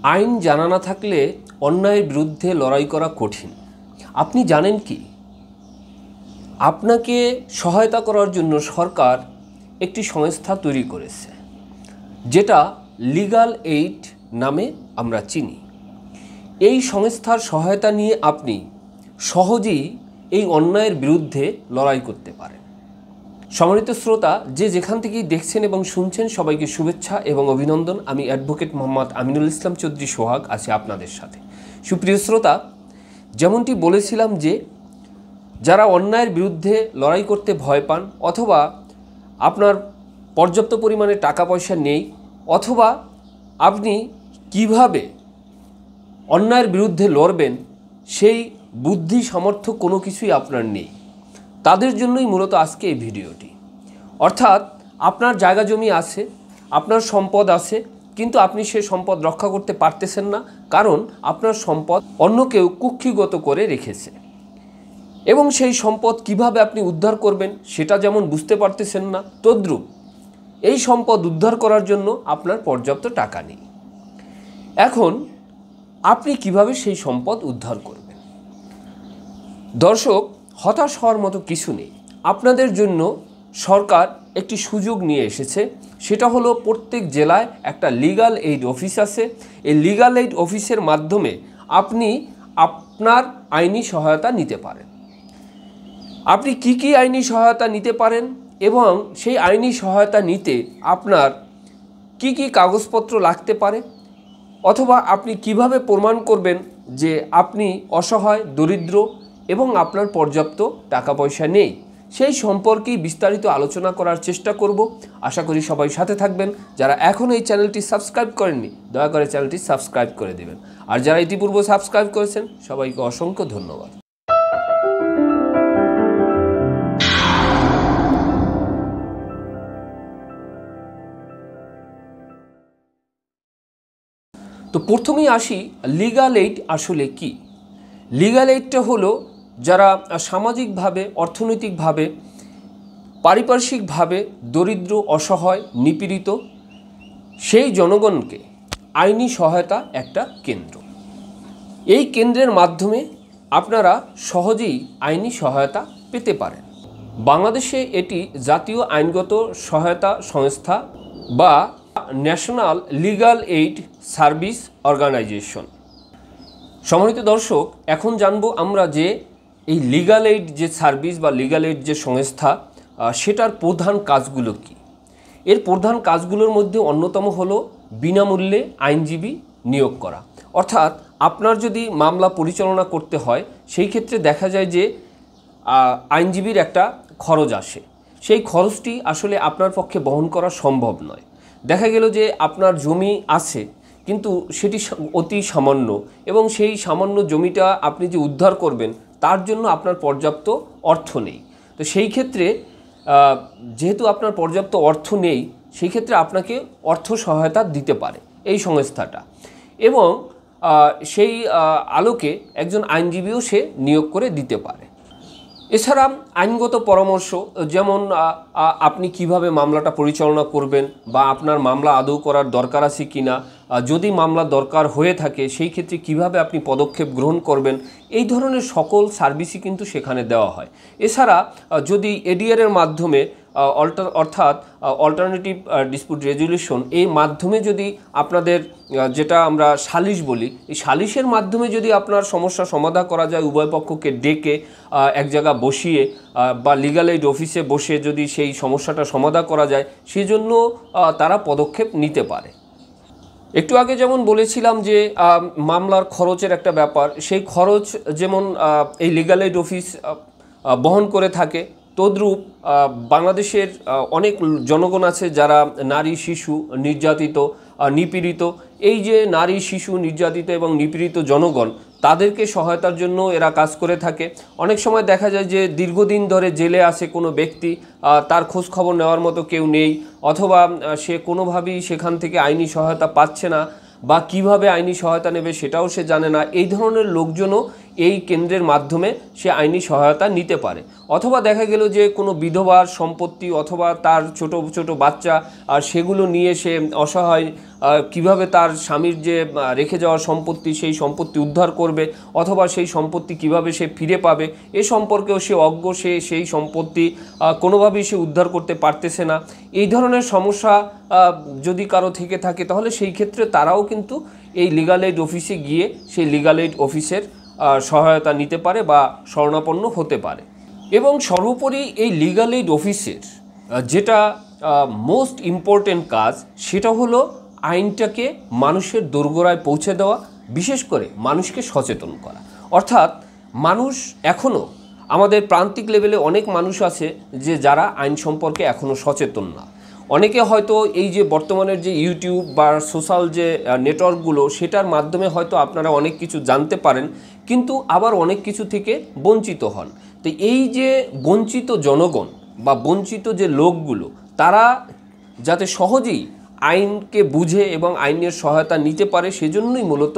আইন জানা না থাকলে অন্যায়ের বিরুদ্ধে লড়াই করা কঠিন। আপনি জানেন কি, আপনাকে সহায়তা করার জন্য সরকার একটি সংস্থা তৈরি করেছে, যেটা লিগ্যাল এইড নামে আমরা চিনি। এই সংস্থার সহায়তা নিয়ে আপনি সহজেই এই অন্যায়ের বিরুদ্ধে লড়াই করতে পারেন। সম্মানিত শ্রোতা, যে যেখান থেকেই দেখছেন এবং শুনছেন, সবাইকে শুভেচ্ছা এবং অভিনন্দন। আমি অ্যাডভোকেট মোহাম্মদ আমিনুল ইসলাম চৌধুরী সোহাগ আছি আপনাদের সাথে। সুপ্রিয় শ্রোতা, যেমনটি বলেছিলাম যে যারা অন্যায়ের বিরুদ্ধে লড়াই করতে ভয় পান, অথবা আপনার পর্যাপ্ত পরিমাণে টাকা পয়সা নেই, অথবা আপনি কিভাবে অন্যায়ের বিরুদ্ধে লড়বেন সেই বুদ্ধি সামর্থ্য কোনো কিছুই আপনার নেই, তাদের জন্যই মূলত আজকে এই ভিডিওটি। অর্থাৎ আপনার জায়গা জমি আছে, আপনার সম্পদ আছে, কিন্তু আপনি সে সম্পদ রক্ষা করতে পারতেছেন না, কারণ আপনার সম্পদ অন্য কেউ কুক্ষিগত করে রেখেছে। এবং সেই সম্পদ কিভাবে আপনি উদ্ধার করবেন সেটা যেমন বুঝতে পারতেছেন না, তদ্রূপ এই সম্পদ উদ্ধার করার জন্য আপনার পর্যাপ্ত টাকা নেই। এখন আপনি কিভাবে সেই সম্পদ উদ্ধার করবেন? দর্শক, হতাশ হওয়ার মতো কিছু নেই। আপনাদের জন্য সরকার একটি সুযোগ নিয়ে এসেছে। সেটা হলো, প্রত্যেক জেলায় একটা লিগ্যাল এইড অফিস আছে। এই লিগ্যাল এইড অফিসের মাধ্যমে আপনি আপনার আইনি সহায়তা নিতে পারেন। আপনি কি কি আইনি সহায়তা নিতে পারেন এবং সেই আইনি সহায়তা নিতে আপনার কি কি কাগজপত্র লাগতে পারে, অথবা আপনি কিভাবে প্রমাণ করবেন যে আপনি অসহায়, দরিদ্র এবং আপনার পর্যাপ্ত টাকা পয়সা নেই, সেই সম্পর্কেই বিস্তারিত আলোচনা করার চেষ্টা করব। আশা করি সবাই সাথে থাকবেন। যারা এখন এই চ্যানেলটি সাবস্ক্রাইব করেননি, দয়া করে চ্যানেলটি সাবস্ক্রাইব করে দেবেন। আর যারা ইতিপূর্বে সাবস্ক্রাইব করেছেন, সবাইকে অসংখ্য ধন্যবাদ। তো প্রথমেই আসি, লিগ্যাল এইড আসলে কি। লিগ্যাল এইডটা হলো যারা সামাজিকভাবে, অর্থনৈতিকভাবে, পারিপার্শ্বিকভাবে দরিদ্র, অসহায়, নিপীড়িত সেই জনগণকে আইনি সহায়তা একটা কেন্দ্র। এই কেন্দ্রের মাধ্যমে আপনারা সহজেই আইনি সহায়তা পেতে পারেন। বাংলাদেশে এটি জাতীয় আইনগত সহায়তা সংস্থা বা national legal aid service organisation. সম্মানিত দর্শক, এখন জানবো আমরা যে এই লিগ্যাল এইড যে সার্ভিস বা লিগ্যাল এইড যে সংস্থা, সেটার প্রধান কাজগুলো কি। এর প্রধান কাজগুলোর মধ্যে অন্যতম হলো বিনামূল্যে আইনজীবী নিয়োগ করা। অর্থাৎ আপনার যদি মামলা পরিচালনা করতে হয়, সেই ক্ষেত্রে দেখা যায় যে আইনজীবীর একটা খরচ আসে। সেই খরচটি আসলে আপনার পক্ষে বহন করা সম্ভব নয়। দেখা গেল যে আপনার জমি আছে, কিন্তু সেটি অতি সামান্য, এবং সেই সামান্য জমিটা আপনি যে উদ্ধার করবেন তার জন্য আপনার পর্যাপ্ত অর্থ নেই। তো সেই ক্ষেত্রে যেহেতু আপনার পর্যাপ্ত অর্থ নেই, সেই ক্ষেত্রে আপনাকে অর্থ সহায়তা দিতে পারে এই সংস্থাটা, এবং সেই আলোকে একজন আইনজীবীও সে নিয়োগ করে দিতে পারে। এছাড়া আইনগত পরামর্শ, যেমন আপনি কিভাবে মামলাটা পরিচালনা করবেন, বা আপনার মামলা আদৌ করার দরকার আছে কি না, যদি মামলা দরকার হয়ে থাকে সেই ক্ষেত্রে কিভাবে আপনি পদক্ষেপ গ্রহণ করবেন, এই ধরনের সকল সার্ভিসই কিন্তু সেখানে দেওয়া হয়। এছাড়া যদি এডিআরের মাধ্যমে অর্থাৎ অল্টারনেটিভ ডিসপিউট রেজুলেশন, এই মাধ্যমে যদি আপনাদের যেটা আমরা সালিশ বলি, এই সালিশের মাধ্যমে যদি আপনার সমস্যা সমাধান করা যায়, উভয় পক্ষকে ডেকে এক জায়গা বসিয়ে বা লিগ্যাল এইড অফিসে বসে যদি সেই সমস্যাটা সমাধান করা যায়, সেজন্য তারা পদক্ষেপ নিতে পারে। একটু আগে যেমন বলেছিলাম যে মামলার খরচের একটা ব্যাপার, সেই খরচ যেমন এই লিগ্যাল এইড অফিস বহন করে থাকে, তদ্রূপ বাংলাদেশের অনেক জনগণ আছে যারা নারী, শিশু, নির্যাতিত, নিপীড়িত। এই যে নারী, শিশু, নির্যাতিত এবং নিপীড়িত জনগণ, তাদেরকে সহায়তার জন্য এরা কাজ করে থাকে। অনেক সময় দেখা যায় যে দীর্ঘদিন ধরে জেলে আছে কোনো ব্যক্তি, তার খোঁজ খবর নেওয়ার মতো কেউ নেই, অথবা সে কোনোভাবেই সেখান থেকে আইনি সহায়তা পাচ্ছে না, বা কিভাবে আইনি সহায়তা নেবে সেটাও সে জানে না। এই ধরনের লোকজনও এই কেন্দ্রের মাধ্যমে সে আইনি সহায়তা নিতে পারে। অথবা দেখা গেল যে কোনো বিধবার সম্পত্তি অথবা তার ছোট ছোট বাচ্চা আর সেগুলো নিয়ে সে অসহায়, কিভাবে তার স্বামীর যে রেখে যাওয়া সম্পত্তি সেই সম্পত্তি উদ্ধার করবে অথবা সেই সম্পত্তি কিভাবে সে ফিরে পাবে এ সম্পর্কেও সে অজ্ঞ, সে সেই সম্পত্তি কোনোভাবেই সে উদ্ধার করতে পারতেছে না। এই ধরনের সমস্যা যদি কারো থেকে থাকে তাহলে সেই ক্ষেত্রে তারাও কিন্তু এই লিগ্যাল এইড অফিসে গিয়ে সেই লিগ্যাল এইড অফিসের সহায়তা নিতে পারে বা শরণাপন্ন হতে পারে। এবং সর্বোপরি এই লিগ্যাল এইড অফিসের যেটা মোস্ট ইম্পর্টেন্ট কাজ সেটা হলো আইনটাকে মানুষের দোরগোড়ায় পৌঁছে দেওয়া, বিশেষ করে মানুষকে সচেতন করা। অর্থাৎ মানুষ এখনও আমাদের প্রান্তিক লেভেলে অনেক মানুষ আছে যে যারা আইন সম্পর্কে এখনও সচেতন না। অনেকে হয়তো এই যে বর্তমানের যে ইউটিউব বা সোশ্যাল যে নেটওয়ার্কগুলো সেটার মাধ্যমে হয়তো আপনারা অনেক কিছু জানতে পারেন, কিন্তু আবার অনেক কিছু থেকে বঞ্চিত হন। তো এই যে বঞ্চিত জনগণ বা বঞ্চিত যে লোকগুলো তারা যাতে সহজেই আইনকে বুঝে এবং আইনের সহায়তা নিতে পারে সেজন্যই মূলত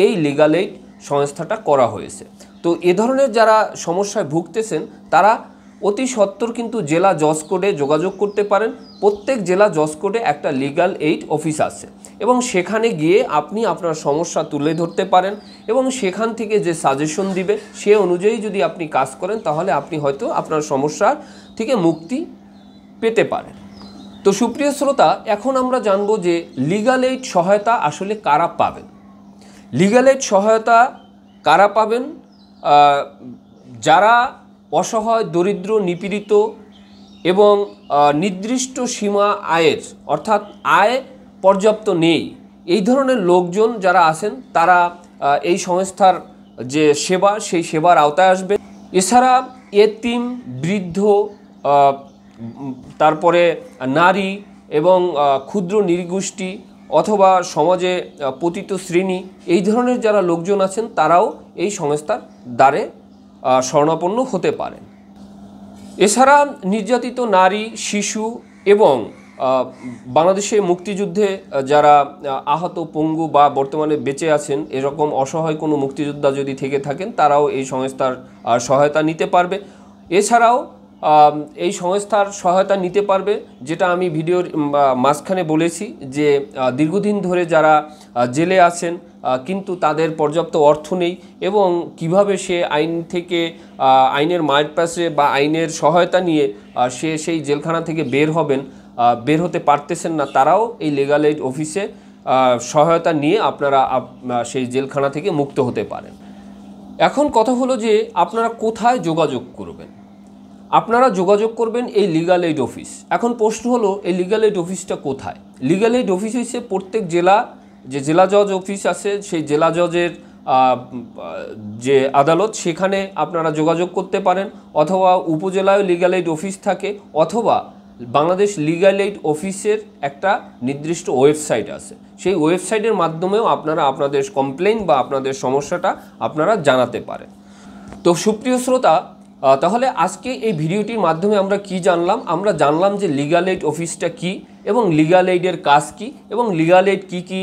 এই লিগ্যাল এইড সংস্থাটা করা হয়েছে। তো এ ধরনের যারা সমস্যায় ভুগতেছেন তারা অতি সত্বর কিন্তু জেলা জজ কোর্টে যোগাযোগ করতে পারেন। প্রত্যেক জেলা জজ কোর্টে একটা লিগ্যাল এইড অফিস আছে এবং সেখানে গিয়ে আপনি আপনার সমস্যা তুলে ধরতে পারেন এবং সেখান থেকে যে সাজেশন দিবে সে অনুযায়ী যদি আপনি কাজ করেন তাহলে আপনি হয়তো আপনার সমস্যার থেকে মুক্তি পেতে পারেন। তো সুপ্রিয় শ্রোতা, এখন আমরা জানবো যে লিগ্যাল এইড সহায়তা আসলে কারা পাবেন। লিগ্যাল এইড সহায়তা কারা পাবেন? যারা অসহায়, দরিদ্র, নিপীড়িত এবং নির্দিষ্ট সীমা আয়ের অর্থাৎ আয় পর্যাপ্ত নেই এই ধরনের লোকজন যারা আছেন তারা এই সংস্থার যে সেবা সেই সেবার আওতায় আসবে। এছাড়া এতিম, বৃদ্ধ, তারপরে নারী এবং ক্ষুদ্র নৃগোষ্ঠী অথবা সমাজে পতিত শ্রেণী এই ধরনের যারা লোকজন আছেন তারাও এই সংস্থার দ্বারে শরণাপন্ন হতে পারেন। এছাড়া নির্যাতিত নারী, শিশু এবং বাংলাদেশে মুক্তিযুদ্ধে যারা আহত, পঙ্গু বা বর্তমানে বেঁচে আছেন এরকম অসহায় কোনো মুক্তিযোদ্ধা যদি থেকে থাকেন তারাও এই সংস্থার সহায়তা নিতে পারবে। এছাড়াও এই সংস্থার সহায়তা নিতে পারবে, যেটা আমি ভিডিওর মাঝখানে বলেছি যে দীর্ঘদিন ধরে যারা জেলে আছেন কিন্তু তাদের পর্যাপ্ত অর্থ নেই এবং কিভাবে সে আইন থেকে আইনের মায়ের পাশে বা আইনের সহায়তা নিয়ে সে সেই জেলখানা থেকে বের হতে পারতেছেন না, তারাও এই লিগ্যাল এইড অফিসে সহায়তা নিয়ে আপনারা সেই জেলখানা থেকে মুক্ত হতে পারেন। এখন কথা হলো যে আপনারা কোথায় যোগাযোগ করবেন। আপনারা যোগাযোগ করবেন এই লিগ্যাল এইড অফিস। এখন প্রশ্ন হলো এই লিগ্যাল এইড অফিসটা কোথায়? লিগ্যাল এইড অফিস হচ্ছে প্রত্যেক জেলা যে জেলা জজ অফিস আছে সেই জেলা জজের যে আদালত সেখানে আপনারা যোগাযোগ করতে পারেন, অথবা উপজেলায় লিগ্যাল এইড অফিস থাকে, অথবা বাংলাদেশ লিগ্যাল এইড অফিসের একটা নির্দিষ্ট ওয়েবসাইট আছে, সেই ওয়েবসাইটের মাধ্যমেও আপনারা আপনাদের কমপ্লেইন বা আপনাদের সমস্যাটা আপনারা জানাতে পারেন। তো সুপ্রিয় শ্রোতা, তাহলে আজকে এই ভিডিওটির মাধ্যমে আমরা কি জানলাম? আমরা জানলাম যে লিগ্যাল এইড অফিসটা কি এবং লিগ্যাল এইডের কাজ কি এবং লিগ্যাল এইড কী কী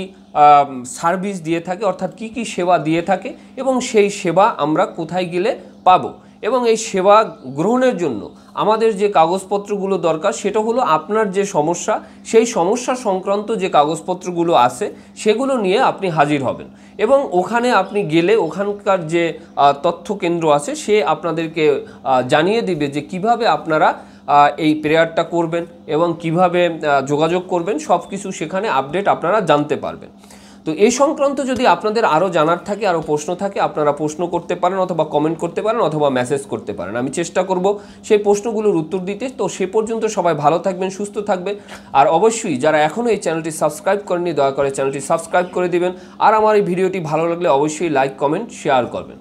সার্ভিস দিয়ে থাকে, অর্থাৎ কি কি সেবা দিয়ে থাকে এবং সেই সেবা আমরা কোথায় গেলে পাবো, এবং এই সেবা গ্রহণের জন্য আমাদের যে কাগজপত্রগুলো দরকার সেটা হলো আপনার যে সমস্যা সেই সমস্যা সংক্রান্ত যে কাগজপত্রগুলো আছে সেগুলো নিয়ে আপনি হাজির হবেন এবং ওখানে আপনি গেলে ওখানকার যে তথ্য কেন্দ্র আছে সে আপনাদেরকে জানিয়ে দিবে যে কিভাবে আপনারা এই প্রেয়ারটা করবেন এবং কিভাবে যোগাযোগ করবেন, সব কিছু সেখানে আপডেট আপনারা জানতে পারবেন। তো এই সংক্রান্ত যদি আপনাদের আরও জানার থাকে, আরও প্রশ্ন থাকে, আপনারা প্রশ্ন করতে পারেন অথবা কমেন্ট করতে পারেন অথবা মেসেজ করতে পারেন, আমি চেষ্টা করব সেই প্রশ্নগুলোর উত্তর দিতে। তো সে পর্যন্ত সবাই ভালো থাকবেন, সুস্থ থাকবেন, আর অবশ্যই যারা এখনও এই চ্যানেলটি সাবস্ক্রাইব করেননি দয়া করে চ্যানেলটি সাবস্ক্রাইব করে দিবেন, আর আমার এই ভিডিওটি ভালো লাগলে অবশ্যই লাইক, কমেন্ট, শেয়ার করবেন।